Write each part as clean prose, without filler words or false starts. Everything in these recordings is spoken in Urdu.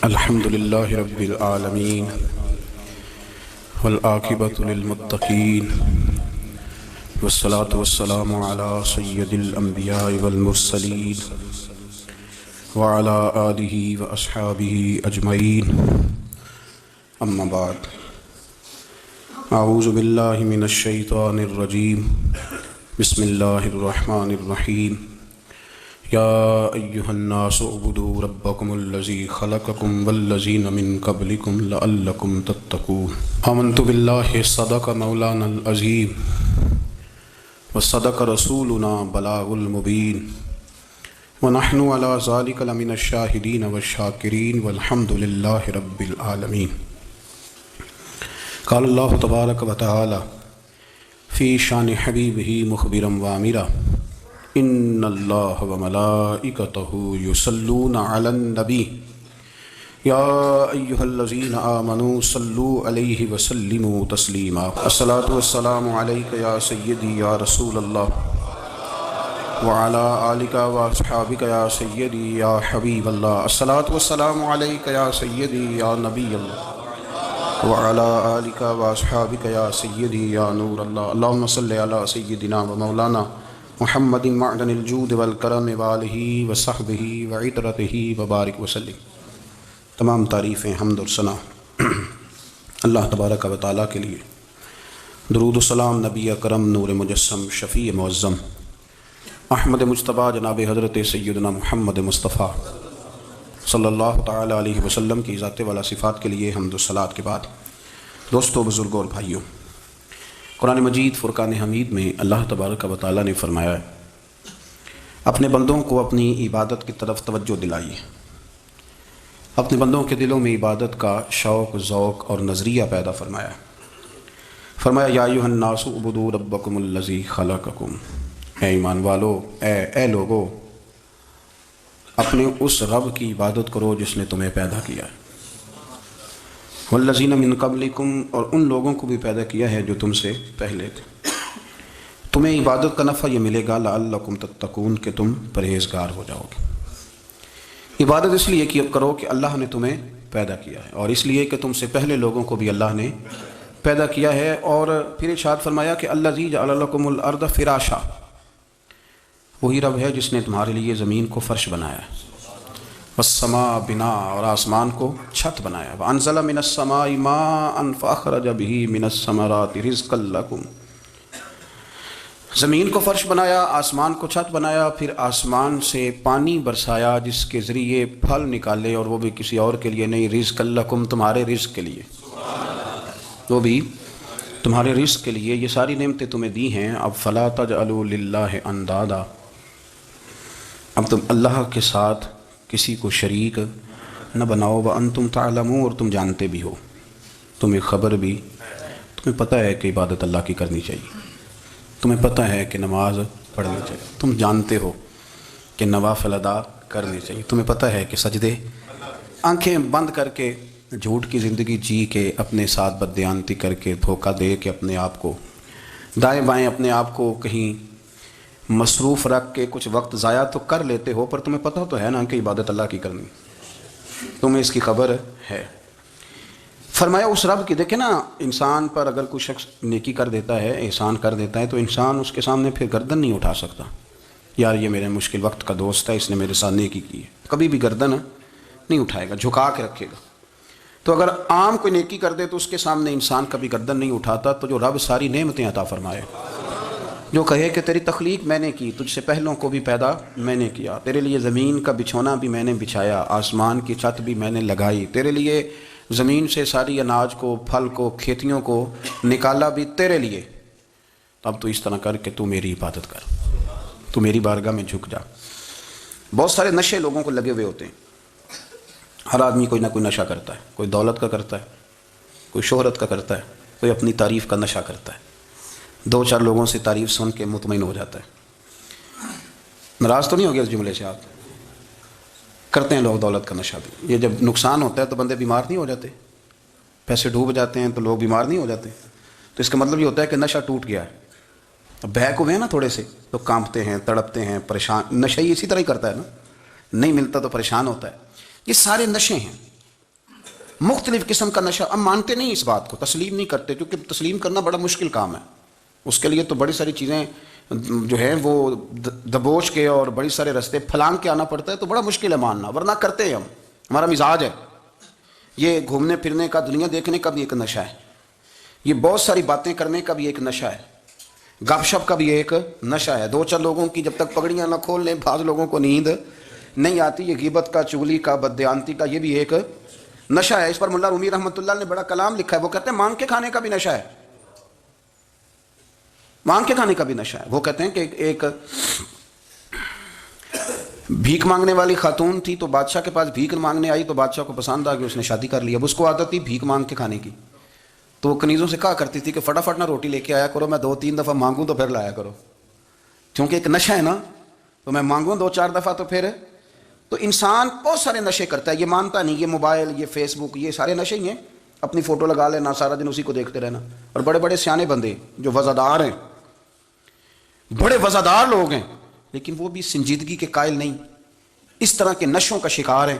الحمد لله رب العالمين والعاقبة للمتقين والصلاة والسلام على سيد الأنبياء والمرسلين وعلى آله وأصحابه أجمعين أما بعد أعوذ بالله من الشيطان الرجيم بسم الله الرحمن الرحيم یا ایہا الناس اعبدوا ربکم الذی خلقکم والذین من قبلکم لعلکم تتقون آمنت باللہ صدق مولانا العظیم وصدق رسولنا بلاغ المبین ونحن علی ذلک لمن الشاہدین والشاکرین والحمد للہ رب العالمین۔ قال اللہ تبارک و تعالی فی شان حبیبہ مخبرا وامرا ان اللہ وملائکتہ یصلون علی النبی یا ایہا الذین آمنوا صلوا علیہ وسلموا تسلیما۔ الصلاة والسلام علیک یا سیدی یا رسول اللہ وعلی آلک واصحابک یا سیدی یا حبیب اللہ۔ الصلاة والسلام علیک یا سیدی یا نبی اللہ وعلی آلک واصحابک یا سیدی یا نور اللہ۔ اللہم صلی علی سیدنا و مولانا محمد معدن الجود والکرم وآلہ وصحبہ وعطرتہ وبارک وسلم۔ تمام تعریفیں حمد اور ثنا اللہ تبارک و تعالیٰ کے لیے۔ درود و سلام نبی اکرم نور مجسم شفیع معظم احمد مجتبیٰ جناب حضرت سیدنا محمد مصطفیٰ صلی اللہ تعالیٰ علیہ وسلم کی ذات والا صفات کے لیے حمد و صلوات کے بعد، دوستو، بزرگوں اور بھائیوں، قرآن مجید فرقان حمید میں اللہ تبارک و تعالیٰ نے فرمایا ہے اپنے بندوں کو اپنی عبادت کی طرف توجہ دلائیے، اپنے بندوں کے دلوں میں عبادت کا شوق، ذوق اور نظریہ پیدا فرمایا ہے۔ فرمایا یا ایھا الناس اعبدوا ربکم الذی خلقکم، اے ایمان والو، اے لوگو، اپنے اس رب کی عبادت کرو جس نے تمہیں پیدا کیا ہے، والذین من قبلکم، اور ان لوگوں کو بھی پیدا کیا ہے جو تم سے پہلے تھے۔ تمہیں عبادت کا نفع یہ ملے گا لعلکم تتقون، کہ تم پرہیزگار ہو جاؤ گے۔ عبادت اس لیے کرو کہ اللہ نے تمہیں پیدا کیا ہے، اور اس لیے کہ تم سے پہلے لوگوں کو بھی اللہ نے پیدا کیا ہے۔ اور پھر ارشاد فرمایا کہ الذی جعل لکم الارض فراشا، وہی رب ہے جس نے تمہارے لیے زمین کو فرش بنایا ہے، والسماء بناء، اور آسمان کو چھت بنایا، وانزل من السماء ماء فاخرج به من الثمرات رزقا لکم، زمین کو فرش بنایا، آسمان کو چھت بنایا، پھر آسمان سے پانی برسایا جس کے ذریعے پھل نکالے، اور وہ بھی کسی اور کے لیے نہیں، رزقا لکم، تمہارے رزق کے لیے، وہ بھی تمہارے رزق کے لیے۔ یہ ساری نعمتیں تمہیں دی ہیں، اب فلا تجعلوا للہ اندادا، اب تم اللہ کے ساتھ کسی کو شریک نہ بناؤ، وانتم تعلمون، اور تم جانتے بھی ہو، تمہیں خبر بھی، تمہیں پتہ ہے کہ عبادت اللہ کی کرنی چاہیے، تمہیں پتہ ہے کہ نماز پڑھنی چاہیے، تم جانتے ہو کہ نوافل ادا کرنے چاہیے، تمہیں پتہ ہے کہ سجدے آنکھیں بند کر کے جھوٹ کی زندگی جی کے، اپنے ساتھ بددیانتی کر کے، دھوکہ دے کے اپنے آپ کو دائیں بائیں اپنے آپ کو کہیں مصروف رکھ کے کچھ وقت ضائع تو کر لیتے ہو، پر تمہیں پتہ تو ہے نا کہ عبادت اللہ کی کرنی، تمہیں اس کی خبر ہے۔ فرمایا اس رب کی، دیکھیں نا، انسان پر اگر کوئی شخص نیکی کر دیتا ہے، احسان کر دیتا ہے، تو انسان اس کے سامنے پھر گردن نہیں اٹھا سکتا، یار یہ میرے مشکل وقت کا دوست ہے، اس نے میرے ساتھ نیکی کی ہے، کبھی بھی گردن نہیں اٹھائے گا، جھکا کے رکھے گا۔ تو اگر عام کوئی نیکی کر دے تو اس کے سامنے انسان کبھی گردن نہیں اٹھاتا، تو جو رب ساری نعمتیں عطا فرمائے، جو کہے کہ تیری تخلیق میں نے کی، تجھ سے پہلوں کو بھی پیدا میں نے کیا، تیرے لیے زمین کا بچھونا بھی میں نے بچھایا، آسمان کی چھت بھی میں نے لگائی، تیرے لیے زمین سے ساری اناج کو، پھل کو، کھیتیوں کو نکالا بھی تیرے لیے، اب تو اس طرح کر کہ تو میری عبادت کر، تو میری بارگاہ میں جھک جا۔ بہت سارے نشے لوگوں کو لگے ہوئے ہوتے ہیں، ہر آدمی کوئی نہ کوئی نشہ کرتا ہے، کوئی دولت کا کرتا ہے، کوئی شہرت کا کرتا ہے، کوئی اپنی تعریف کا نشہ کرتا ہے، دو چار لوگوں سے تعریف سن کے مطمئن ہو جاتا ہے۔ ناراض تو نہیں ہو گیا اس جملے سے؟ آپ کرتے ہیں لوگ دولت کا نشہ بھی، یہ جب نقصان ہوتا ہے تو بندے بیمار نہیں ہو جاتے، پیسے ڈوب جاتے ہیں تو لوگ بیمار نہیں ہو جاتے، تو اس کا مطلب یہ ہوتا ہے کہ نشہ ٹوٹ گیا ہے۔ اب بہک ہوئے ہیں نا تھوڑے سے تو کانپتے ہیں، تڑپتے ہیں، پریشان، نشہ ہی اسی طرح ہی کرتا ہے نا، نہیں ملتا تو پریشان ہوتا ہے۔ یہ سارے نشے ہیں، مختلف قسم کا نشہ. ہم مانتے نہیں اس بات کو, تسلیم نہیں کرتے, کیونکہ تسلیم کرنا بڑا مشکل کام ہے. اس کے لیے تو بڑی ساری چیزیں جو ہیں وہ دبوچ کے اور بڑی سارے رستے پھلانگ کے آنا پڑتا ہے, تو بڑا مشکل ہے ماننا, ورنہ کرتے ہیں ہم. ہمارا مزاج ہے. یہ گھومنے پھرنے کا, دنیا دیکھنے کا بھی ایک نشہ ہے, یہ بہت ساری باتیں کرنے کا بھی ایک نشہ ہے, گپ شپ کا بھی ایک نشہ ہے. دو چار لوگوں کی جب تک پگڑیاں نہ کھول لیں, بعض لوگوں کو نیند نہیں آتی. یہ غیبت کا, چغلی کا, بددیانتی کا, یہ بھی ایک نشہ ہے. اس پر ملا رومی رحمۃ اللہ نے بڑا کلام لکھا ہے. وہ کہتے ہیں مانگ کے کھانے کا بھی نشہ ہے, مانگ کے کھانے کا بھی نشہ ہے. وہ کہتے ہیں کہ ایک بھیک مانگنے والی خاتون تھی, تو بادشاہ کے پاس بھیک مانگنے آئی, تو بادشاہ کو پسند آ گئی, اس نے شادی کر لی. اب اس کو عادت تھی بھیک مانگ کے کھانے کی, تو وہ کنیزوں سے کہا کرتی تھی کہ فٹافٹ نہ روٹی لے کے آیا کرو, میں 2-3 دفعہ مانگوں تو پھر لایا کرو, کیونکہ ایک نشہ ہے نا, تو میں مانگوں 2-4 دفعہ تو پھر. تو انسان بہت سارے نشے کرتا ہے, یہ مانتا نہیں. یہ موبائل, یہ فیس بک, یہ سارے نشے ہی ہیں. اپنی فوٹو لگا لینا, سارا دن اسی کو دیکھتے رہنا. اور بڑے بڑے سیانے بندے جو وزادار ہیں, بڑے وزادار لوگ ہیں, لیکن وہ بھی سنجیدگی کے قائل نہیں, اس طرح کے نشوں کا شکار ہیں.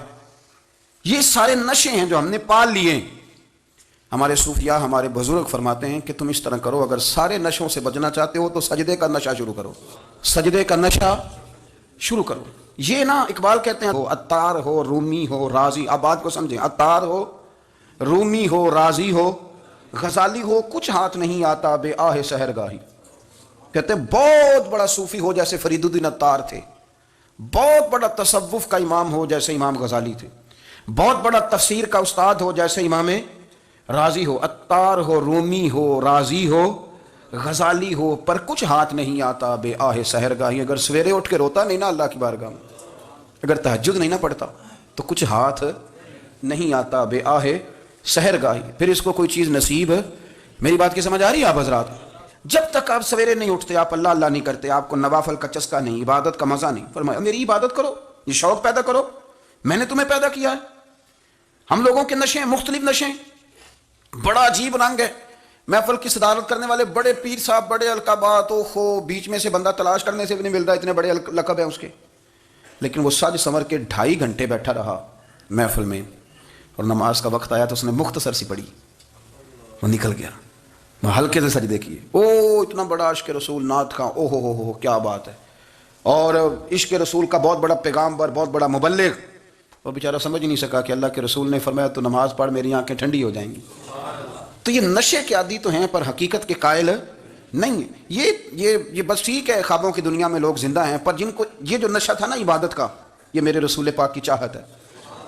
یہ سارے نشے ہیں جو ہم نے پال لیے ہیں. ہمارے صوفیاء, ہمارے بزرگ فرماتے ہیں کہ تم اس طرح کرو, اگر سارے نشوں سے بچنا چاہتے ہو تو سجدے کا نشہ شروع کرو, سجدے کا نشہ شروع کرو. یہ نا اقبال کہتے ہیں, عطار ہو, رومی ہو, رازی, اب بات کو سمجھیں, عطار ہو, رومی ہو, رازی ہو, غزالی ہو, کچھ ہاتھ نہیں آتا بے آہ سحرگاہی. کہتے ہیں بہت بڑا صوفی ہو جیسے فرید الدین عطار تھے, بہت بڑا تصوف کا امام ہو جیسے امام غزالی تھے, بہت بڑا تفسیر کا استاد ہو جیسے امام رازی ہو, عطار ہو, رومی ہو, رازی ہو, غزالی ہو, پر کچھ ہاتھ نہیں آتا بے آہ سحرگاہی. اگر سویرے اٹھ کے روتا نہیں نا اللہ کی بارگاہ میں, اگر تہجد نہیں نہ پڑھتا, تو کچھ ہاتھ نہیں آتا بے آہ سحرگاہی. پھر اس کو کوئی چیز نصیب. میری بات کی سمجھ آ رہی ہے آپ حضرات؟ جب تک آپ سویرے نہیں اٹھتے, آپ اللہ اللہ نہیں کرتے, آپ کو نوافل کا چسکا نہیں, عبادت کا مزہ نہیں, فرمایا میری عبادت کرو, یہ شوق پیدا کرو, میں نے تمہیں پیدا کیا ہے. ہم لوگوں کے نشے, مختلف نشے, بڑا عجیب رنگ ہے. محفل کی صدارت کرنے والے بڑے پیر صاحب, بڑے القابات, او بیچ میں سے بندہ تلاش کرنے سے بھی نہیں ملتا, اتنے بڑے لقب ہیں اس کے, لیکن وہ سج سمر کے 2.5 گھنٹے بیٹھا رہا محفل میں, اور نماز کا وقت آیا تو اس نے مختصر سی پڑھی, وہ نکل گیا. میں ہلکے سے سجدے کیے, او اتنا بڑا عشق رسول, نعت خواں, او ہو کیا بات ہے, اور عشق رسول کا بہت بڑا پیغامبر, بہت بڑا مبلغ. وہ بیچارہ سمجھ نہیں سکا کہ اللہ کے رسول نے فرمایا تو نماز پڑھ, میری آنکھیں ٹھنڈی ہو جائیں گی. تو یہ نشے کے عادی تو ہیں, پر حقیقت کے قائل نہیں ہیں. یہ بس ٹھیک ہے, خوابوں کی دنیا میں لوگ زندہ ہیں, پر جن کو یہ جو نشہ تھا نا عبادت کا, یہ میرے رسول پاک کی چاہت ہے,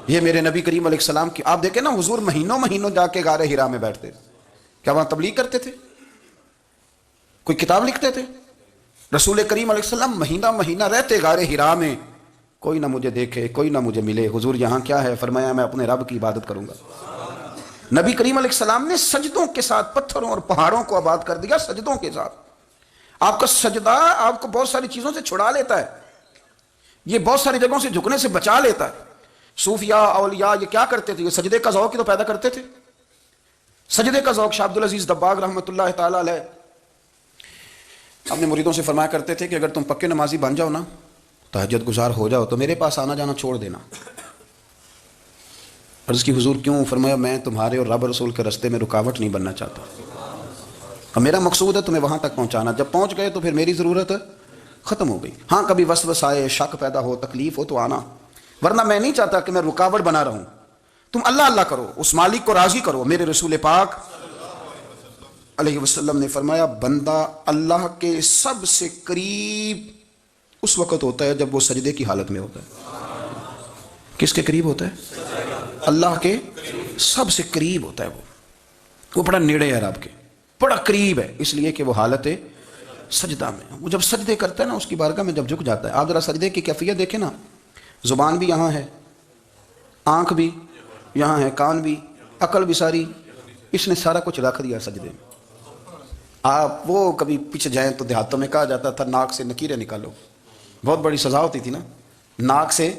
یہ میرے نبی کریم علیہ السلام کی. آپ دیکھیں نا, حضور مہینوں جا کے غار حرا میں بیٹھتے, کیا وہاں تبلیغ کرتے تھے, کوئی کتاب لکھتے تھے؟ رسول کریم علیہ السلام مہینہ رہتے غار حرا میں, کوئی نہ مجھے دیکھے, کوئی نہ مجھے ملے. حضور یہاں کیا ہے؟ فرمایا میں اپنے رب کی عبادت کروں گا. نبی کریم علیہ السلام نے سجدوں کے ساتھ پتھروں اور پہاڑوں کو آباد کر دیا, سجدوں کے ساتھ. آپ کا سجدہ آپ کو بہت ساری چیزوں سے چھڑا لیتا ہے, یہ بہت ساری جگہوں سے جھکنے سے بچا لیتا ہے. صوفیاء, اولیاء یہ کیا کرتے تھے؟ یہ سجدے کا ذوق ہی تو پیدا کرتے تھے. سجدے کا ذوق. شاہ عبدالعزیز دباغ رحمۃ اللہ تعالی علیہ اپنے مریدوں سے فرمایا کرتے تھے کہ اگر تم پکے نمازی بن جاؤ نا, تہجد گزار ہو جاؤ, تو میرے پاس آنا جانا چھوڑ دینا. عرض کی حضور کیوں؟ فرمایا میں تمہارے اور رب رسول کے رستے میں رکاوٹ نہیں بننا چاہتا, اور میرا مقصود ہے تمہیں وہاں تک پہنچانا. جب پہنچ گئے تو پھر میری ضرورت ختم ہو گئی. ہاں کبھی وسوسہ آئے, شک پیدا ہو, تکلیف ہو تو آنا, ورنہ میں نہیں چاہتا کہ میں رکاوٹ بنا رہوں. تم اللہ اللہ کرو, اس مالک کو راضی کرو. میرے رسول پاک علیہ وسلم نے فرمایا بندہ اللہ کے سب سے قریب اس وقت ہوتا ہے جب وہ سجدے کی حالت میں ہوتا ہے. کس کے قریب ہوتا ہے؟ اللہ کے سب سے قریب ہوتا ہے. وہ بڑا نیڑے ہے رب کے, بڑا قریب ہے, اس لیے کہ وہ حالت سجدہ میں. وہ جب سجدے کرتا ہے نا, اس کی بارگاہ میں جب جھک جاتا ہے. آپ ذرا سجدے کی کیفیت دیکھیں نا, زبان بھی یہاں ہے, آنکھ بھی یہاں ہے, کان بھی, عقل بھی ساری, اس نے سارا کچھ رکھ دیا سجدے میں. آپ وہ کبھی پیچھے جائیں تو دیہاتوں میں کہا جاتا تھا ناک سے نکیریں نکالو, بہت بڑی سزا ہوتی تھی نا, ناک سے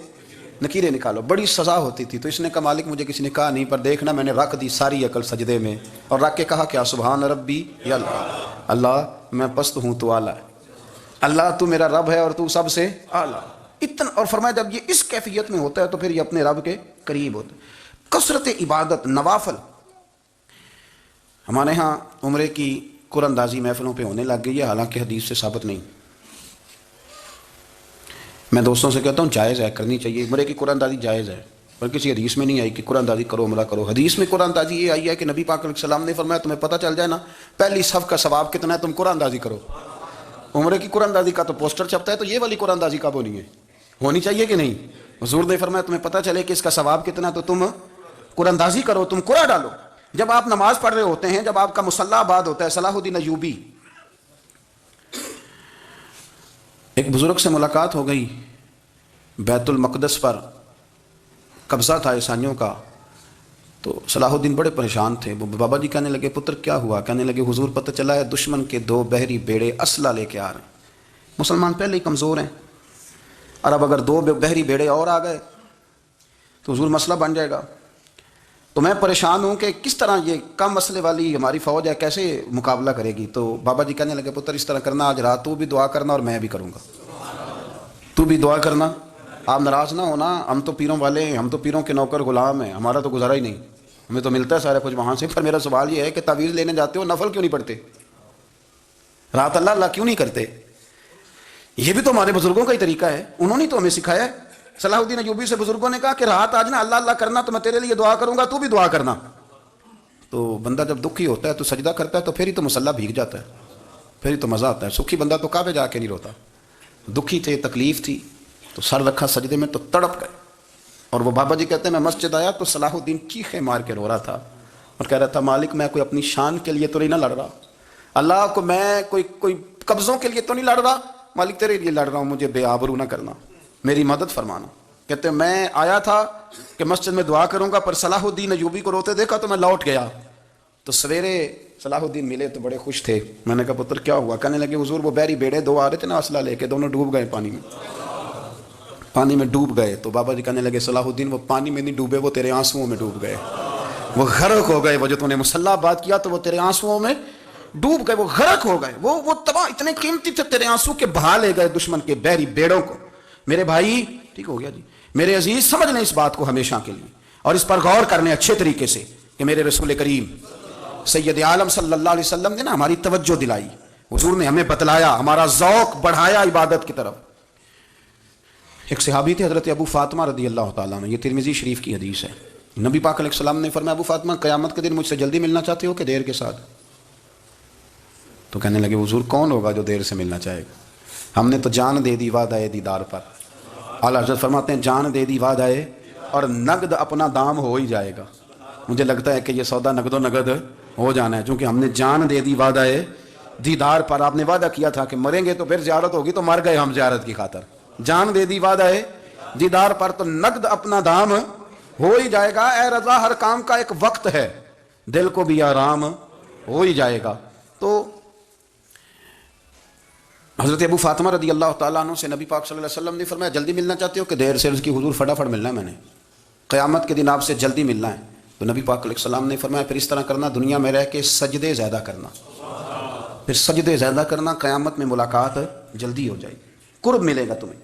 نکیریں نکالو, بڑی سزا ہوتی تھی. تو اس نے کہا مالک مجھے کسی نے کہا نہیں, پر دیکھنا میں نے رکھ دی ساری عقل سجدے میں, اور رکھ کے کہا کیا سبحان ربی یا اللہ, اللہ میں پست ہوں تو اعلیٰ ہے, اللہ تو میرا رب ہے اور تو سب سے اعلیٰ. اتنا, اور فرمایا جب یہ اس کیفیت میں ہوتا ہے تو پھر یہ اپنے رب کے قریب ہوتا ہے. کثرت عبادت، نوافل. ہمارے ہاں عمرے کی قرآن اندازی محفلوں پہ ہونے لگ گئی ہے، حالانکہ حدیث سے ثابت نہیں. میں دوستوں سے کہتا ہوں جائز ہے، کرنی چاہیے. عمرے کی قرآن اندازی جائز ہے، پر کسی حدیث میں نہیں آئی کہ قرآن اندازی کرو عمرہ کرو. حدیث میں قرآن اندازی یہ آئی ہے کہ نبی پاک علیہ السلام نے فرمایا تمہیں پتہ چل جائے نا پہلی صف کا ثواب کتنا ہے، تم قرآن اندازی کرو. عمرے کی قرآن اندازی کا تو پوسٹر چھپتا ہے، تو یہ والی قرآن اندازی کب ہونی ہے؟ ہونی چاہیے کہ نہیں؟ حضور نے فرمایا تمہیں پتہ چلے کہ اس کا ثواب کتنا ہے تو تم قرآن اندازی کرو، تم قرآن ڈالو. جب آپ نماز پڑھ رہے ہوتے ہیں، جب آپ کا مصلی آباد ہوتا ہے، صلاح الدین ایوبی ایک بزرگ سے ملاقات ہو گئی، بیت المقدس پر قبضہ تھا عیسائیوں کا. تو صلاح الدین بڑے پریشان تھے. وہ بابا جی کہنے لگے پتر کیا ہوا؟ کہنے لگے حضور پتہ چلا ہے دشمن کے 2 بحری بیڑے اسلحہ لے کے آ رہے ہیں. مسلمان پہلے ہی کمزور ہیں، اور اب اگر 2 بحری بیڑے اور آ گئے تو حضور مسئلہ بن جائے گا. تو میں پریشان ہوں کہ کس طرح یہ کم مسئلے والی ہماری فوج ہے کیسے مقابلہ کرے گی. تو بابا جی کہنے لگے پتر اس طرح کرنا، آج رات تو بھی دعا کرنا اور میں بھی کروں گا. تو بھی دعا کرنا، آپ ناراض نہ ہونا. ہم تو پیروں والے ہیں، ہم تو پیروں کے نوکر غلام ہیں، ہمارا تو گزارا ہی نہیں، ہمیں تو ملتا ہے سارا کچھ وہاں سے. پر میرا سوال یہ ہے کہ تعویذ لینے جاتے ہو نفل کیوں نہیں پڑھتے؟ رات اللہ اللہ کیوں نہیں کرتے؟ یہ بھی تو ہمارے بزرگوں کا ہی طریقہ ہے، انہوں نے تو ہمیں سکھایا ہے. صلاح الدین ایوبی سے بزرگوں نے کہا کہ رات آج نا اللہ اللہ کرنا، تو میں تیرے لیے دعا کروں گا، تو بھی دعا کرنا. تو بندہ جب دکھی ہوتا ہے تو سجدہ کرتا ہے، تو پھر ہی تو مصلی بھیگ جاتا ہے، پھر ہی تو مزہ آتا ہے. سکھی بندہ تو کعبے جا کے نہیں روتا. دکھی تھے، تکلیف تھی، تو سر رکھا سجدے میں تو تڑپ گئے. اور وہ بابا جی کہتے ہیں میں مسجد آیا تو صلاح الدین چیخیں مار کے رو رہا تھا اور کہہ رہا تھا مالک میں کوئی اپنی شان کے لیے تو نہیں نہ لڑ رہا، اللہ کو میں کوئی قبضوں کے لیے تو نہیں لڑ رہا، مالک تیرے لیے لڑ رہا ہوں، مجھے بے آبرو نہ کرنا، میری مدد فرمانا. کہتے ہیں میں آیا تھا کہ مسجد میں دعا کروں گا، پر صلاح الدین ایوبی کو روتے دیکھا تو میں لوٹ گیا. تو سویرے صلاح الدین ملے تو بڑے خوش تھے. میں نے کہا پتر کیا ہوا؟ کہنے لگے حضور وہ بحری بیڑے 2 آ رہے تھے نا اسلحہ لے کے، دونوں ڈوب گئے پانی میں ڈوب گئے. تو بابا جی کہنے لگے صلاح الدین وہ پانی میں نہیں ڈوبے، وہ تیرے آنسوؤں میں ڈوب گئے، وہ غرق ہو گئے. وہ جو تو نے مصلی بات کیا تو وہ تیرے آنسوؤں میں ڈوب گئے، وہ غرق ہو گئے، وہ تباہ اتنے قیمتی تھے تیرے آنسو کے بہا لے گئے دشمن کے بحری بیڑوں کو. میرے بھائی ٹھیک ہو گیا جی، میرے عزیز سمجھ لیں اس بات کو ہمیشہ کے لیے، اور اس پر غور کرنے اچھے طریقے سے کہ میرے رسول کریم سید عالم صلی اللہ علیہ وسلم نے نا ہماری توجہ دلائی، حضور نے ہمیں بتلایا، ہمارا ذوق بڑھایا عبادت کی طرف. ایک صحابی تھے حضرت ابو فاطمہ رضی اللہ تعالیٰ عنہ، یہ ترمذی شریف کی حدیث ہے. نبی پاک علیہ السلام نے فرمایا ابو فاطمہ قیامت کے دن مجھ سے جلدی ملنا چاہتے ہو کہ دیر کے ساتھ؟ تو کہنے لگے حضور کون ہوگا جو دیر سے ملنا چاہے گا؟ ہم نے تو جان دے دی وعدہ دیدار پر. اعلیٰ حضرت فرماتے ہیں جان دے دی وعدہ اور نقد اپنا دام ہو ہی جائے گا. مجھے لگتا ہے کہ یہ سودا نقد و نقد ہو جانا ہے، چونکہ ہم نے جان دے دی وعدہ دیدار پر. آپ نے وعدہ کیا تھا کہ مریں گے تو پھر زیارت ہوگی، تو مر گئے ہم زیارت کی خاطر. جان دے دی وعدہ دیدار پر تو نقد اپنا دام ہو ہی جائے گا. اے رضا ہر کام کا ایک وقت ہے، دل کو بھی آرام ہو ہی جائے گا. تو حضرت ابو فاطمہ رضی اللہ تعالیٰ عنہ سے نبی پاک صلی اللہ علیہ وسلم نے فرمایا جلدی ملنا چاہتے ہو کہ دیر سے؟ اس کی حضور فٹافٹ ملنا ہے، میں نے قیامت کے دن آپ سے جلدی ملنا ہے. تو نبی پاک علیہ السلام نے فرمایا پھر اس طرح کرنا، دنیا میں رہ کے سجدے زیادہ کرنا، پھر سجدے زیادہ کرنا، قیامت میں ملاقات جلدی ہو جائے گی، قرب ملے گا تمہیں.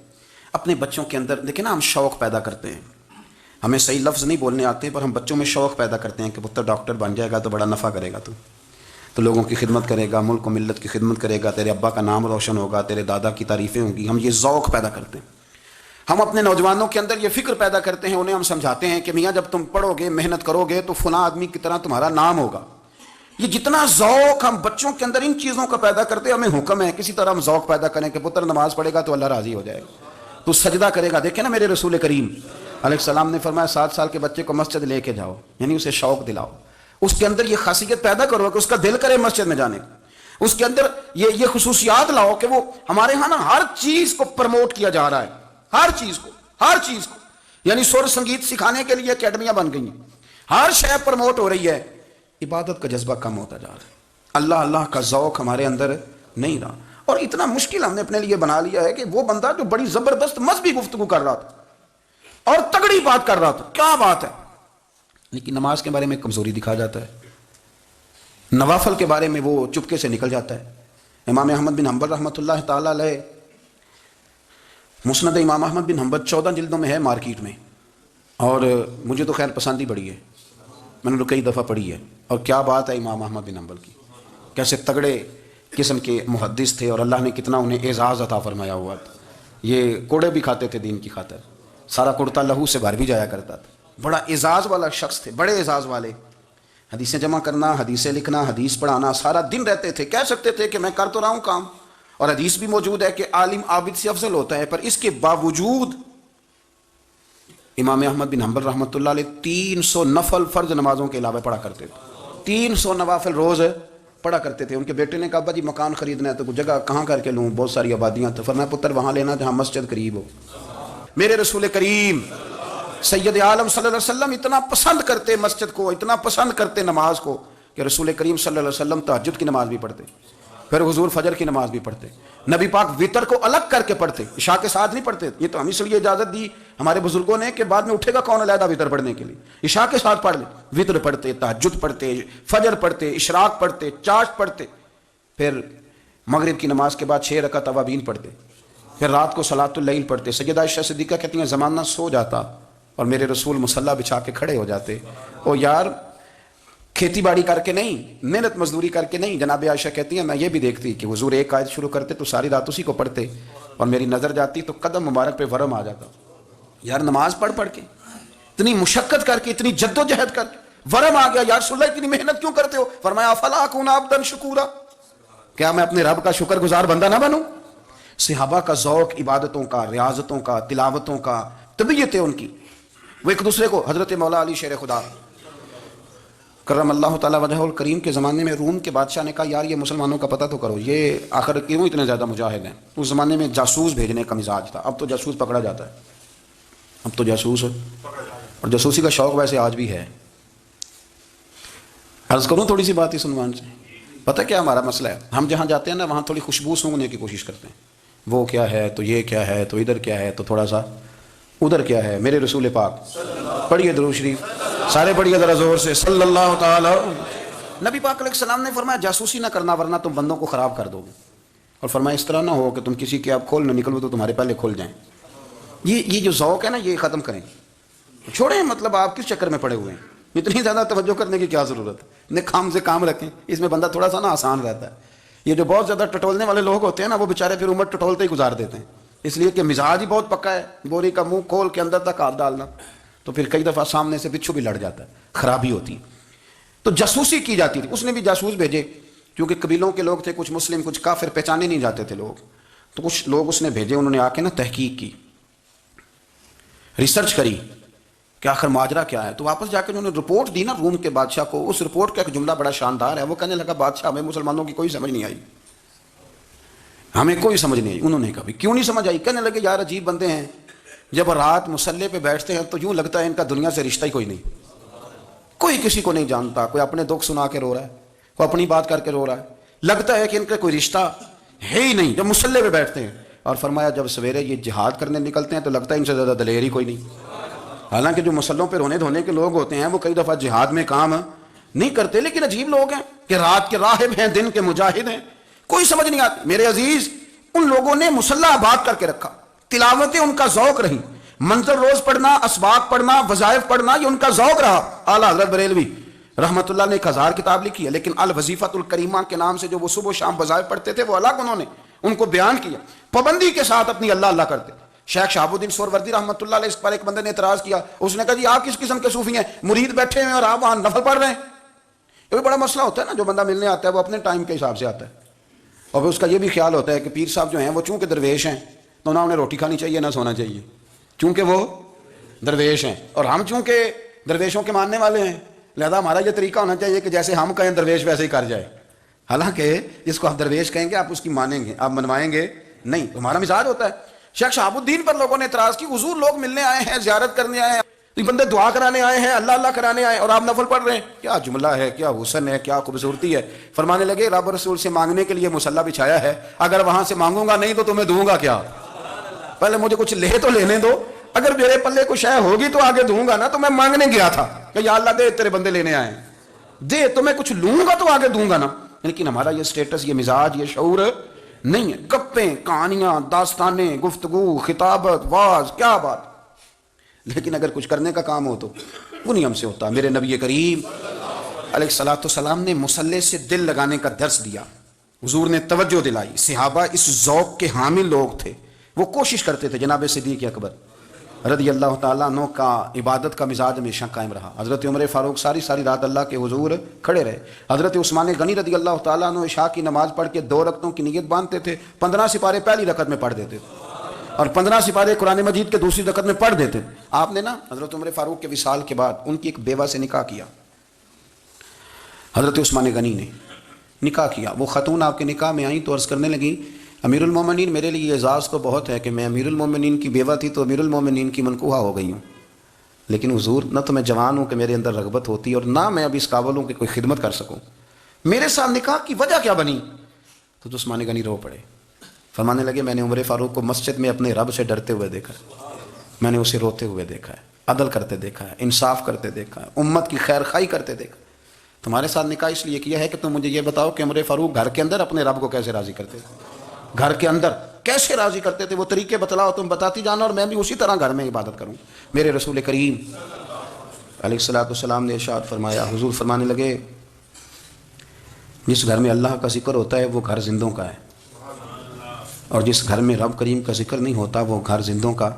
اپنے بچوں کے اندر دیکھیں نا، ہم شوق پیدا کرتے ہیں، ہمیں صحیح لفظ نہیں بولنے آتے پر ہم بچوں میں شوق پیدا کرتے ہیں کہ پتر ڈاکٹر بن جائے گا تو بڑا نفع کرے گا، تو لوگوں کی خدمت کرے گا، ملک و ملت کی خدمت کرے گا، تیرے ابا کا نام روشن ہوگا، تیرے دادا کی تعریفیں ہوں گی. ہم یہ ذوق پیدا کرتے ہیں. ہم اپنے نوجوانوں کے اندر یہ فکر پیدا کرتے ہیں، انہیں ہم سمجھاتے ہیں کہ میاں جب تم پڑھو گے، محنت کرو گے تو فلاں آدمی کی طرح تمہارا نام ہوگا. یہ جتنا ذوق ہم بچوں کے اندر ان چیزوں کا پیدا کرتے ہیں، ہمیں حکم ہے کسی طرح ہم ذوق پیدا کریں کہ پتر نماز پڑھے گا تو اللہ راضی ہو جائے گا، تو سجدہ کرے گا. دیکھیں نا میرے رسول کریم علیہ السلام نے فرمایا 7 سال کے بچے کو مسجد لے کے جاؤ، یعنی اسے شوق دلاؤ، اس کے اندر یہ خاصیت پیدا کرو کہ اس کا دل کرے مسجد میں جانے کا، اس کے اندر یہ خصوصیات لاؤ کہ وہ ہمارے ہاں نا ہر چیز کو پروموٹ کیا جا رہا ہے، ہر چیز کو، یعنی سر سنگیت سکھانے کے لیے اکیڈمیاں بن گئی ہیں، ہر شے پروموٹ ہو رہی ہے. عبادت کا جذبہ کم ہوتا جا رہا ہے، اللہ اللہ کا ذوق ہمارے اندر نہیں رہا. اور اتنا مشکل ہم نے اپنے لیے بنا لیا ہے کہ وہ بندہ جو بڑی زبردست مذہبی گفتگو کر رہا تھا اور تگڑی بات کر رہا تھا، کیا بات ہے، لیکن نماز کے بارے میں کمزوری دکھا جاتا ہے، نوافل کے بارے میں وہ چپکے سے نکل جاتا ہے. امام احمد بن حنبل رحمۃ اللہ تعالیٰ علیہ، مسند امام احمد بن حنبل 14 جلدوں میں ہے مارکیٹ میں، اور مجھے تو خیر پسند ہی بڑی ہے، میں نے تو کئی دفعہ پڑھی ہے. اور کیا بات ہے امام احمد بن حنبل کی، کیسے تگڑے قسم کے محدث تھے اور اللہ نے کتنا انہیں اعزاز عطا فرمایا ہوا تھا. یہ کوڑے بھی کھاتے تھے دین کی خاطر، سارا کرتا لہو سے بھر بھی جایا کرتا تھا. بڑا اعزاز والا شخص تھے، بڑے اعزاز والے. حدیثیں جمع کرنا، حدیثیں لکھنا، حدیث پڑھانا، سارا دن رہتے تھے. کہہ سکتے تھے کہ میں کر تو رہا ہوں کام، اور حدیث بھی موجود ہے کہ عالم عابد سے افضل ہوتا ہے، پر اس کے باوجود امام احمد بن حنبل رحمۃ اللہ علیہ 300 نفل فرض نمازوں کے علاوہ پڑھا کرتے تھے. 300 نوافل روز پڑھا کرتے تھے. ان کے بیٹے نے کہا ابا جی مکان خریدنا ہے تو کوئی جگہ کہاں کر کے لوں، بہت ساری آبادیاں. تو فرمایا پتر وہاں لینا جہاں مسجد قریب ہو. میرے رسول کریم سید عالم صلی اللہ علیہ وسلم اتنا پسند کرتے مسجد کو، اتنا پسند کرتے نماز کو، کہ رسول کریم صلی اللہ علیہ وسلم تہجد کی نماز بھی پڑھتے، پھر حضور فجر کی نماز بھی پڑھتے. نبی پاک وتر کو الگ کر کے پڑھتے، عشاء کے ساتھ نہیں پڑھتے. یہ تو ہم اس لیے اجازت دی ہمارے بزرگوں نے کہ بعد میں اٹھے گا کون علیحدہ وتر پڑھنے کے لیے، عشاء کے ساتھ پڑھ لے. وتر پڑھتے، تہجد پڑھتے، فجر پڑھتے، اشراق پڑھتے، چاشت پڑھتے، پھر مغرب کی نماز کے بعد 6 رکعت اوابین پڑھتے، پھر رات کو صلاۃ اللیل پڑھتے. سیدہ عائشہ صدیقہ کہتی ہیں زمانہ سو جاتا اور میرے رسول مصلی بچھا کے کھڑے ہو جاتے. او یار کھیتی باڑی کر کے نہیں، محنت مزدوری کر کے نہیں. جناب عائشہ کہتی ہیں میں یہ بھی دیکھتی کہ حضور ایک آیت شروع کرتے تو ساری رات اسی کو پڑھتے، اور میری نظر جاتی تو قدم مبارک پہ ورم آ جاتا. یار نماز پڑھ پڑھ کے اتنی مشقت کر کے، اتنی جد و جہد کر کے ورم آ گیا. یا رسول اللہ اتنی محنت کیوں کرتے ہو؟ فرمایا افلا اکون عبدا شکورا، کیا میں اپنے رب کا شکر گزار بندہ نہ بنوں؟ صحابہ کا ذوق عبادتوں کا، ریاضتوں کا، تلاوتوں کا، طبیعت ہے ان کی. وہ ایک دوسرے کو، حضرت مولا علی شیر خدا کرم اللہ تعالیٰ وجہہ الکریم کے زمانے میں روم کے بادشاہ نے کہا یار یہ مسلمانوں کا پتہ تو کرو، یہ آخر کیوں اتنے زیادہ مجاہد ہیں. اس زمانے میں جاسوس بھیجنے کا مزاج تھا. اب تو جاسوس پکڑا جاتا ہے، اب تو جاسوس، اور جاسوسی کا شوق ویسے آج بھی ہے. عرض کروں تھوڑی سی بات اس عنوان سے. پتہ کیا ہمارا مسئلہ ہے؟ ہم جہاں جاتے ہیں نا وہاں تھوڑی خوشبو سونگنے کی کوشش کرتے ہیں. وہ کیا ہے تو یہ کیا ہے تو ادھر کیا ہے تو تھوڑا سا ادھر کیا ہے. میرے رسول پاک پڑھیے درود شریف، سارے پڑھیے ذرا زور سے، صلی اللہ تعالی. نبی پاک علیہ السلام نے فرمایا جاسوسی نہ کرنا ورنہ تم بندوں کو خراب کر دو گے. اور فرمایا اس طرح نہ ہو کہ تم کسی کے آپ کھول نہ نکلو تو تمہارے پہلے کھل جائیں. یہ جو ذوق ہے نا یہ ختم کریں، چھوڑیں. مطلب آپ کس چکر میں پڑے ہوئے ہیں؟ اتنی زیادہ توجہ کرنے کی کیا ضرورت ہے؟ کام سے کام رکھیں، اس میں بندہ تھوڑا سا نا آسان رہتا ہے. یہ جو بہت زیادہ ٹٹولنے والے لوگ ہوتے ہیں نا وہ بیچارے پھر عمر ٹٹولتے ہی گزار دیتے ہیں، اس لیے کہ مزاج ہی بہت پکا ہے. بوری کا منہ کھول کے اندر تک ہاتھ ڈالنا، تو پھر کئی دفعہ سامنے سے بچھو بھی لڑ جاتا ہے، خرابی ہوتی ہے. تو جاسوسی کی جاتی تھی. اس نے بھی جاسوس بھیجے، کیونکہ قبیلوں کے لوگ تھے، کچھ مسلم کچھ کافر، پہچانے نہیں جاتے تھے لوگ. تو کچھ لوگ اس نے بھیجے، انہوں نے آ کے نا تحقیق کی، ریسرچ کری کہ آخر ماجرا کیا ہے. تو واپس جا کے انہوں نے رپورٹ دی نا روم کے بادشاہ کو. اس رپورٹ کا ایک جملہ بڑا شاندار ہے. وہ کہنے لگا بادشاہ ہمیں مسلمانوں کی کوئی سمجھ نہیں آئی، ہمیں کوئی سمجھ نہیں آئی. انہوں نے کہا کیوں نہیں سمجھ آئی؟ کہنے لگے یار عجیب بندے ہیں، جب رات مسلح پہ بیٹھتے ہیں تو یوں لگتا ہے ان کا دنیا سے رشتہ ہی کوئی نہیں، کوئی کسی کو نہیں جانتا. کوئی اپنے دکھ سنا کے رو رہا ہے، کوئی اپنی بات کر کے رو رہا ہے، لگتا ہے کہ ان کا کوئی رشتہ ہے ہی نہیں جب مسلح پہ بیٹھتے ہیں. اور فرمایا جب سویرے یہ جہاد کرنے نکلتے ہیں تو لگتا ہے ان سے زیادہ دلیر ہی کوئی نہیں. حالانکہ جو مسلحوں پہ رونے دھونے کے لوگ ہوتے ہیں وہ کئی دفعہ جہاد میں کام نہیں کرتے، لیکن عجیب لوگ ہیں کہ رات کے راہب ہیں، دن کے مجاہد ہیں، کوئی سمجھ نہیں آتی. میرے عزیز ان لوگوں نے مسلح آباد کر کے رکھا، تلاوتیں ان کا ذوق رہی، منظر روز پڑھنا، اسباق پڑھنا، وظائف پڑھنا، یہ ان کا ذوق رہا. اعلیٰ حضرت بریلوی رحمۃ اللہ نے 1000 کتاب لکھی ہے، لیکن الوظیفۃ الکریمہ کے نام سے جو وہ صبح و شام وظائف پڑھتے تھے وہ الگ انہوں نے ان کو بیان کیا، پابندی کے ساتھ اپنی اللہ اللہ کرتے. شیخ شہاب الدین سہروردی رحمۃ اللہ علیہ اس پر ایک بندے نے اعتراض کیا. اس نے کہا جی آپ کس قسم کے صوفی ہیں، مرید بیٹھے ہیں اور آپ وہاں نفل پڑھ رہے ہیں؟ یہ بھی بڑا مسئلہ ہوتا ہے نا. جو بندہ ملنے آتا ہے وہ اپنے ٹائم کے حساب سے آتا ہے، اور اس کا یہ بھی خیال ہوتا ہے کہ پیر صاحب جو ہیں وہ چونکہ درویش ہیں تو نہ انہیں روٹی کھانی چاہیے نہ سونا چاہیے، چونکہ وہ درویش ہیں، اور ہم چونکہ درویشوں کے ماننے والے ہیں لہذا ہمارا یہ طریقہ ہونا چاہیے کہ جیسے ہم کہیں درویش ویسے ہی کر جائے. حالانکہ جس کو آپ درویش کہیں گے آپ اس کی مانیں گے، آپ منوائیں گے نہیں. ہمارا مزاج ہوتا ہے. شیخ شہاب الدین پر لوگوں نے اعتراض کی، حضور لوگ ملنے آئے ہیں، زیارت کرنے آئے ہیں، یہ بندے دعا کرانے آئے ہیں، اللہ اللہ کرانے آئے ہیں، اور آپ نفل پڑھ رہے ہیں. کیا جملہ ہے، کیا حسن ہے، کیا خوبصورتی ہے. فرمانے لگے رب رسول سے مانگنے کے لیے مصلی بچھایا ہے، اگر وہاں سے مانگوں گا نہیں تو تمہیں دوں گا کیا؟ پہلے مجھے کچھ لے تو لینے دو، اگر میرے پلے کچھ ہے ہوگی تو آگے دوں گا نا. تو میں مانگنے گیا تھا کہ یا اللہ دے، تیرے بندے لینے آئے ہیں، دے تو میں کچھ لوں گا تو آگے دوں گا نا. لیکن ہمارا یہ سٹیٹس، یہ مزاج، یہ شعور نہیں ہے. گپیں، کہانیاں، داستانیں، گفتگو، خطابت، واز، کیا بات. لیکن اگر کچھ کرنے کا کام ہو تو وہ نہیں ہم سے ہوتا۔ میرے نبی کریم علیہ الصلوۃ والسلام نے مصلی سے دل لگانے کا درس دیا، حضور نے توجہ دلائی، صحابہ اس ذوق کے حامل لوگ تھے، وہ کوشش کرتے تھے۔ جناب صدیق اکبر رضی اللہ تعالیٰ عنہ کا عبادت کا مزاج ہمیشہ قائم رہا۔ حضرت عمر فاروق ساری رات اللہ کے حضور کھڑے رہے۔ حضرت عثمان غنی رضی اللہ تعالیٰ عنہ عشاء کی نماز پڑھ کے 2 رکعتوں کی نیت باندھتے تھے، 15 سپارے پہلی رکعت میں پڑھ دیتے تھے اور 15 سپارے قرآن مجید کے دوسری رکعت میں پڑھ دیتے تھے۔ آپ نے نا حضرت عمر فاروق کے وصال کے بعد ان کی ایک بیوہ سے نکاح کیا، حضرت عثمان غنی نے نکاح کیا۔ وہ خاتون آپ کے نکاح میں آئیں تو عرض کرنے لگیں امیر المومنین میرے لیے اعزاز تو بہت ہے کہ میں امیر المومنین کی بیوہ تھی تو امیر المومنین کی منکوحہ ہو گئی ہوں، لیکن حضور نہ تو میں جوان ہوں کہ میرے اندر رغبت ہوتی اور نہ میں اب اس قابل ہوں کہ کوئی خدمت کر سکوں، میرے ساتھ نکاح کی وجہ کیا بنی؟ تو عثمان غنی رو پڑے، فرمانے لگے میں نے عمر فاروق کو مسجد میں اپنے رب سے ڈرتے ہوئے دیکھا ہے، میں نے اسے روتے ہوئے دیکھا ہے، عدل کرتے دیکھا ہے، انصاف کرتے دیکھا ہے، امت کی خیر خواہی کرتے دیکھا۔ تمہارے ساتھ نکاح اس لیے کیا ہے کہ تم مجھے یہ بتاؤ کہ عمر فاروق گھر کے اندر اپنے رب کو کیسے راضی کرتے تھے، گھر کے اندر کیسے راضی کرتے تھے، وہ طریقے بتلاؤ، تم بتاتی جانا اور میں بھی اسی طرح گھر میں عبادت کروں۔ میرے رسول کریم علیہ الصلوۃ والسلام نے ارشاد فرمایا، حضور فرمانے لگے جس گھر میں اللہ کا ذکر ہوتا ہے وہ گھر زندوں کا ہے، اور جس گھر میں رب کریم کا ذکر نہیں ہوتا وہ گھر زندوں کا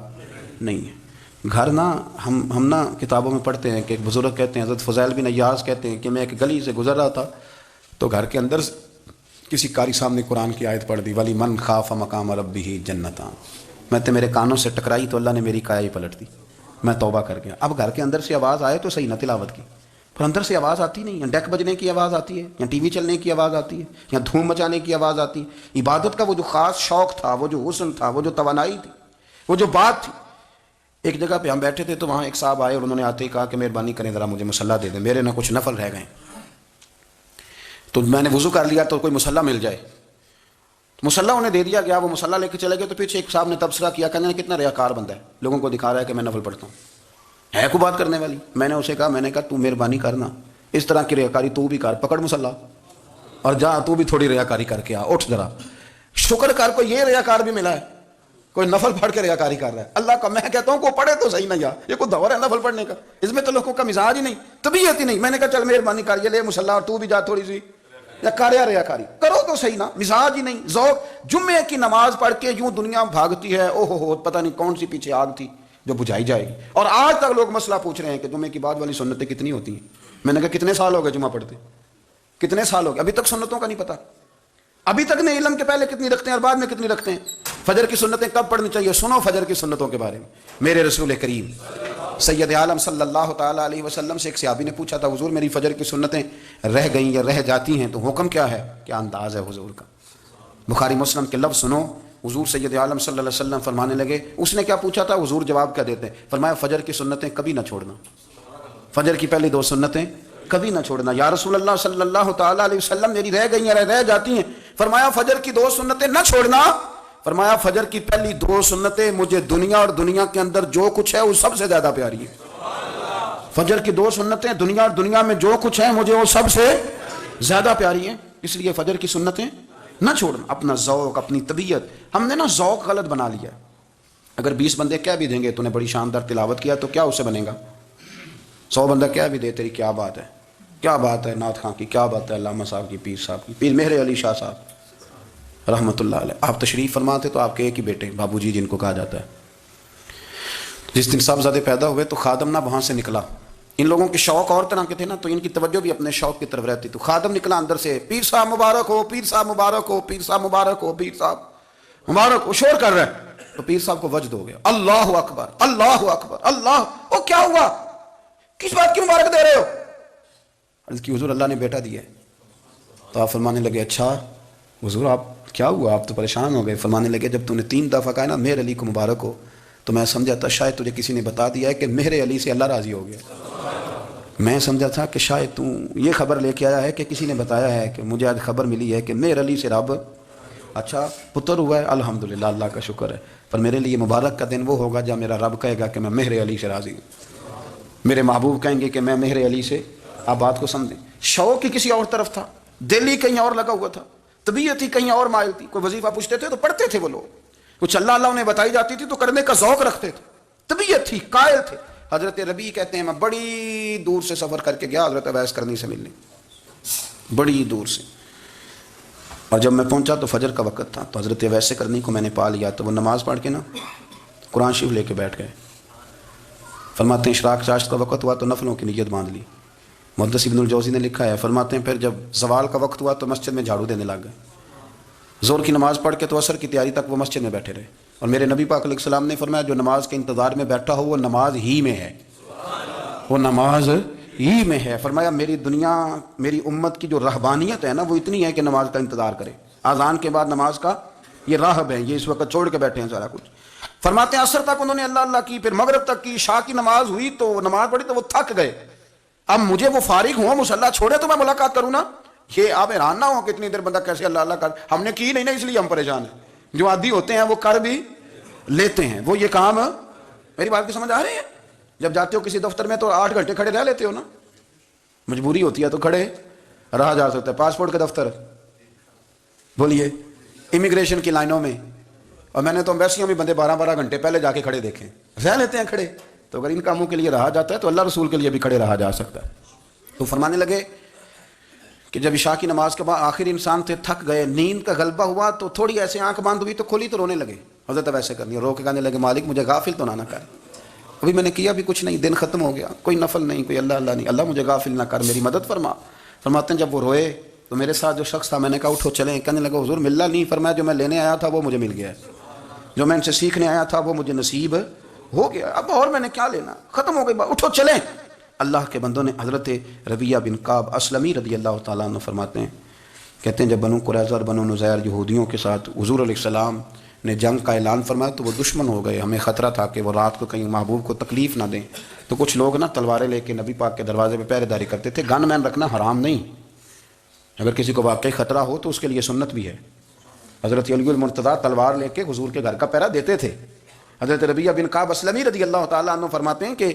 نہیں ہے۔ گھر نا ہم نا کتابوں میں پڑھتے ہیں کہ ایک بزرگ کہتے ہیں، حضرت فضیل بن عیاض کہتے ہیں کہ میں ایک گلی سے گزر رہا تھا تو گھر کے اندر کسی قاری صاحب نے قرآن کی آیت پڑھ دی، ولی من خاف مقام ربہ جنتان، میں تو میرے کانوں سے ٹکرائی تو اللہ نے میری کایا ہی پلٹ دی، میں توبہ کر گیا۔ اب گھر کے اندر سے آواز آئے تو صحیح نہ تلاوت کی، پر اندر سے آواز آتی نہیں، یا ڈیک بجنے کی آواز آتی ہے، یا ٹی وی چلنے کی آواز آتی ہے، یا دھوم مچانے کی آواز آتی ہے۔ عبادت کا وہ جو خاص شوق تھا، وہ جو حسن تھا، وہ جو توانائی تھی، وہ جو بات تھی۔ ایک جگہ پہ ہم بیٹھے تھے تو وہاں ایک صاحب آئے اور انہوں نے آتے ہی کہا کہ مہربانی کریں ذرا مجھے مصلی دے دیں، میرے نہ کچھ نفل رہ گئے۔ تو میں نے وضو کر لیا تو کوئی مصلی مل جائے، مصلی انہیں دے دیا گیا، وہ مصلی لے کے چلے گئے تو پیچھے ایک صاحب نے تبصرہ کیا، کہنے کتنا ریاکار بندہ ہے، لوگوں کو دکھا رہا ہے کہ میں نفل پڑھتا ہوں، ہے کوئی بات کرنے والی؟ میں نے اسے کہا تو مہربانی کرنا اس طرح کی ریاکاری تو بھی کر، پکڑ مصلی اور جا تو بھی تھوڑی ریاکاری کر کے آ، اٹھ ذرا شکر کر، کوئی یہ ریاکار بھی ملا ہے، کوئی نفل پڑھ کے ریاکاری کر رہا ہے۔ اللہ کا میں کہتا ہوں کوئی پڑھے تو صحیح نہ، یار یہ کوئی دور ہے نفل پڑھنے کا، اس میں تو لوگوں کا مزاج ہی نہیں، طبیعت ہی نہیں۔ میں نے کہا چل مہربانی کر، یہ لے مصلی اور تو بھی جا تھوڑی سی یا کاریا ریاکاری کرو تو صحیح نا، مزاج ہی نہیں، ذوق۔ جمعے کی نماز پڑھ کے یوں دنیا بھاگتی ہے، او ہو پتہ نہیں کون سی پیچھے آگ تھی جو بجھائی جائے گی، اور آج تک لوگ مسئلہ پوچھ رہے ہیں کہ جمعے کی بعد والی سنتیں کتنی ہوتی ہیں۔ میں نے کہا کتنے سال ہو گئے جمعہ پڑھتے، کتنے سال ہو گئے، ابھی تک سنتوں کا نہیں پتہ، ابھی تک نہیں علم کے پہلے کتنی رکھتے ہیں اور بعد میں کتنی رکھتے ہیں۔ فجر کی سنتیں کب پڑھنی چاہیے، سنو فجر کی سنتوں کے بارے میں۔ میرے رسول کریم سید عالم صلی اللہ تعالیٰ علیہ وسلم سے ایک صحابی نے پوچھا تھا، حضور میری فجر کی سنتیں رہ گئیں یا رہ جاتی ہیں تو حکم کیا ہے؟ کیا انداز ہے حضور کا؟ بخاری مسلم کے لفظ سنو، حضور سید عالم صلی اللہ علیہ وسلم فرمانے لگے، اس نے کیا پوچھا تھا، حضور جواب کیا دیتے ہیں؟ فرمایا فجر کی سنتیں کبھی نہ چھوڑنا، فجر کی پہلی 2 سنتیں کبھی نہ چھوڑنا۔ یا رسول اللہ صلی اللہ تعالیٰ علیہ وسلم میری رہ گئی ہیں، رہ جاتی ہیں، فرمایا فجر کی 2 سنتیں نہ چھوڑنا، فرمایا فجر کی پہلی 2 سنتیں مجھے دنیا اور دنیا کے اندر جو کچھ ہے وہ سب سے زیادہ پیاری ہے۔ فجر کی 2 سنتیں دنیا اور دنیا میں جو کچھ ہے مجھے وہ سب سے زیادہ پیاری ہیں، اس لیے فجر کی سنتیں نہ چھوڑنا۔ اپنا ذوق، اپنی طبیعت، ہم نے نا ذوق غلط بنا لیا۔ اگر 20 بندے کہہ بھی دیں گے تو نے بڑی شاندار تلاوت کیا تو کیا اس سے بنے گا؟ 100 بندہ کہہ بھی دے تیری کیا بات ہے، کیا بات ہے نعت خاں کی، کیا بات ہے علامہ صاحب کی، پیر صاحب کی، پیر مہر علی شاہ صاحب رحمۃ اللہ علیہ۔ آپ تشریف فرما تھے تو آپ کے ایک ہی بیٹے بابو جی جن کو کہا جاتا ہے، جس دن صاحبزادے پیدا ہوئے تو خادم نہ وہاں سے نکلا، ان لوگوں کے شوق اور طرح کے تھے نا تو ان کی توجہ بھی اپنے شوق کی طرف رہتی، تو خادم نکلا اندر سے، پیر صاحب مبارک ہو، پیر صاحب مبارک ہو، پیر صاحب مبارک ہو، پیر صاحب مبارک ہو، شور کر رہا ہے۔ تو پیر صاحب کو وجد ہو گیا، اللہ اکبر اللہ اکبر اللہ، او کیا ہوا، کس بات کی مبارک دے رہے ہو؟ عرض کی حضور اللہ نے بیٹا دیا ہے۔ تو آپ فرمانے لگے اچھا حضور آپ کیا ہوا، آپ تو پریشان ہو گئے۔ فرمانے لگے جب تو نے 3 دفعہ کہا نا مہر علی کو مبارک ہو تو میں سمجھا تھا شاید تجھے کسی نے بتا دیا ہے کہ مہر علی سے اللہ راضی ہو گیا، میں سمجھا تھا کہ شاید تو یہ خبر لے کے آیا ہے کہ کسی نے بتایا ہے کہ مجھے آج خبر ملی ہے کہ مہر علی سے رب اچھا پتر ہوا ہے، الحمدللہ اللہ کا شکر ہے، پر میرے لیے مبارک کا دن وہ ہوگا جب میرا رب کہے گا کہ میں مہر علی سے راضی ہوں، میرے محبوب کہیں گے کہ میں مہر علی سے۔ آپ بات کو سمجھیں، شوق ہی کسی اور طرف تھا، دل ہی کہیں اور لگا ہوا تھا، طبیعت ہی کہیں اور مائل تھی۔ کوئی وظیفہ پوچھتے تھے تو پڑھتے تھے وہ لوگ، کچھ اللہ اللہ انہیں بتائی جاتی تھی تو کرنے کا ذوق رکھتے تھے، طبیعت تھی، قائل تھے. حضرت ربیع کہتے ہیں میں بڑی دور سے سفر کر کے گیا حضرت اویس کرنی سے ملنے، بڑی دور سے. اور جب میں پہنچا تو فجر کا وقت تھا، تو حضرت اویس کرنی کو میں نے پا لیا. تو وہ نماز پڑھ کے نا قرآن شریف لے کے بیٹھ گئے. فرماتے ہیں اشراق چاشت کا وقت ہوا تو نفلوں کی نیت باندھ لی. محدث ابن الجوزی نے لکھا ہے، فرماتے ہیں پھر جب زوال کا وقت ہوا تو مسجد میں جھاڑو دینے لگ گئے. زور کی نماز پڑھ کے تو عصر کی تیاری تک وہ مسجد میں بیٹھے رہے. اور میرے نبی پاک علیہ السلام نے فرمایا جو نماز کے انتظار میں بیٹھا ہو وہ نماز ہی میں ہے، وہ نماز ہی میں ہے. فرمایا میری دنیا، میری امت کی جو رہبانیت ہے نا وہ اتنی ہے کہ نماز کا انتظار کرے. اذان کے بعد نماز کا یہ راہب ہے، یہ اس وقت چھوڑ کے بیٹھے ہیں سارا کچھ. فرماتے ہیں عصر تک انہوں نے اللہ اللہ کی، پھر مغرب تک کی، عشاء کی نماز ہوئی تو نماز پڑھی تو وہ تھک گئے. اب مجھے وہ فارغ ہوں مصلی چھوڑے تو میں ملاقات کروں نا. یہ آپ حیران نہ ہو کہ اتنی دیر بندہ کیسے اللہ اللہ کر، ہم نے کی نہیں نا اس لیے ہم پریشان ہیں. جو عادی ہوتے ہیں وہ کر بھی لیتے ہیں. وہ یہ کام، میری بات کی سمجھ آ رہی ہے؟ جب جاتے ہو کسی دفتر میں تو 8 گھنٹے کھڑے رہ لیتے ہو نا، مجبوری ہوتی ہے تو کھڑے رہا جا سکتا ہے. پاسپورٹ کا دفتر بولیے، امیگریشن کی لائنوں میں، اور میں نے تو ایمبیسیوں میں بندے 12 گھنٹے پہلے جا کے کھڑے دیکھے، رہ لیتے ہیں کھڑے. تو اگر ان کاموں کے لیے رہا جاتا ہے تو اللہ رسول کے لیے بھی کھڑے رہا جا سکتا ہے. تو فرمانے لگے کہ جب عشاء کی نماز کے بعد آخر انسان تھے، تھک گئے، نیند کا غلبہ ہوا تو تھوڑی ایسے آنکھ بند ہوئی تو کھولی تو رونے لگے. حضرت ویسے کرنی رو کے کہنے لگے مالک مجھے غافل تو نہ کر، ابھی میں نے کیا بھی کچھ نہیں، دن ختم ہو گیا، کوئی نفل نہیں، کوئی اللہ اللہ نہیں، اللہ مجھے غافل نہ کر، میری مدد فرما. فرماتے ہیں جب وہ روئے تو میرے ساتھ جو شخص تھا میں نے کہا اٹھو چلیں. کہنے لگا حضور ملنا نہیں. فرمایا جو میں لینے آیا تھا وہ مجھے مل گیا ہے، جو میں ان سے سیکھنے آیا تھا وہ مجھے نصیب ہو گیا، اب اور میں نے کیا لینا، ختم ہو گئی بات، اٹھو چلیں. اللہ کے بندوں نے حضرت ربیعہ بن کعب اسلمی رضی اللہ تعالیٰ عنہ فرماتے ہیں، کہتے ہیں جب بنو قریظہ اور بنو نذیر یہودیوں کے ساتھ حضور علیہ السلام نے جنگ کا اعلان فرمایا تو وہ دشمن ہو گئے. ہمیں خطرہ تھا کہ وہ رات کو کہیں محبوب کو تکلیف نہ دیں، تو کچھ لوگ نا تلواریں لے کے نبی پاک کے دروازے پہ پہرے داری کرتے تھے. گن مین رکھنا حرام نہیں، اگر کسی کو واقعی خطرہ ہو تو اس کے لیے سنت بھی ہے. حضرت علی المرتضیٰ تلوار لے کے حضور کے گھر کا پہرا دیتے تھے. حضرت ربیعہ بن کعب اسلمی رضی اللہ تعالیٰ عنہ فرماتے ہیں کہ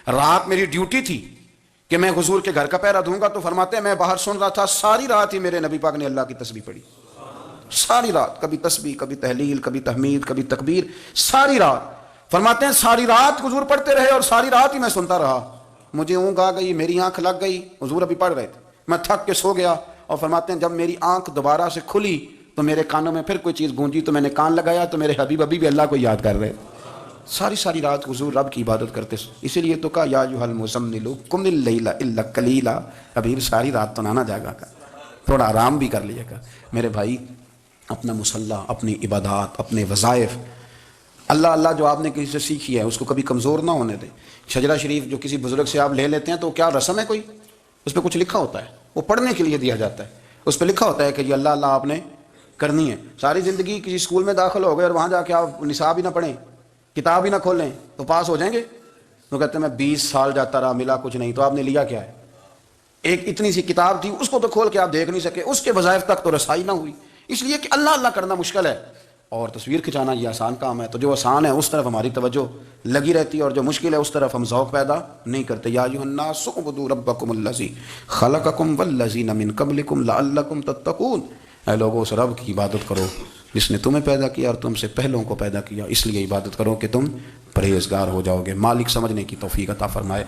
رات میری ڈیوٹی تھی کہ میں حضور کے گھر کا پہرا دوں گا. تو فرماتے ہیں میں باہر سن رہا تھا، ساری رات ہی میرے نبی پاک نے اللہ کی تسبیح پڑھی، ساری رات، کبھی تسبیح، کبھی تحلیل، کبھی تحمید، کبھی تکبیر، ساری رات. فرماتے ہیں ساری رات حضور پڑھتے رہے اور ساری رات ہی میں سنتا رہا. مجھے اونگ آ گئی، میری آنکھ لگ گئی، حضور ابھی پڑھ رہے تھے، میں تھک کے سو گیا. اور فرماتے ہیں جب میری آنکھ دوبارہ سے کھلی تو میرے کانوں میں پھر کوئی چیز گونجی تو میں نے کان لگایا تو میرے حبیب ابھی بھی اللہ کو یاد کر رہے. ساری رات حضور رب کی عبادت کرتے، اسی لیے تو کہا یا ایھا المزمل قم اللیل الا قلیلا. حبیب ساری رات تو نہ جاگا کر، تھوڑا آرام بھی کر لیا کر. میرے بھائی اپنا مصلی، اپنی عبادات، اپنے وظائف، اللہ اللہ جو آپ نے کسی سے سیکھی ہے اس کو کبھی کمزور نہ ہونے دیں. شجرہ شریف جو کسی بزرگ سے آپ لے لیتے ہیں تو کیا رسم ہے کوئی؟ اس پہ کچھ لکھا ہوتا ہے، وہ پڑھنے کے لیے دیا جاتا ہے. اس پہ لکھا ہوتا ہے کہ یہ اللہ اللہ آپ نے کرنی ہے. ساری زندگی کسی اسکول میں داخل ہو گئے اور وہاں جا کے آپ نصاب ہی نہ پڑھیں، کتاب ہی نہ کھولیں تو پاس ہو جائیں گے؟ تو کہتے ہیں میں 20 سال جاتا رہا ملا کچھ نہیں. تو آپ نے لیا کیا ہے؟ ایک اتنی سی کتاب تھی، اس کو تو کھول کے آپ دیکھ نہیں سکے، اس کے وظائف تک تو رسائی نہ ہوئی. اس لیے کہ اللہ اللہ کرنا مشکل ہے اور تصویر کھنچانا یہ آسان کام ہے. تو جو آسان ہے اس طرف ہماری توجہ لگی رہتی ہے اور جو مشکل ہے اس طرف ہم ذوق پیدا نہیں کرتے. یا ایھا الناس اعبدوا ربکم الذی خلقکم والذین من قبلکم لعلکم تتقون. اے لوگوں اس رب کی عبادت کرو جس نے تمہیں پیدا کیا اور تم سے پہلوں کو پیدا کیا، اس لیے عبادت کرو کہ تم پرہیزگار ہو جاؤ گے. مالک سمجھنے کی توفیق عطا فرمائے.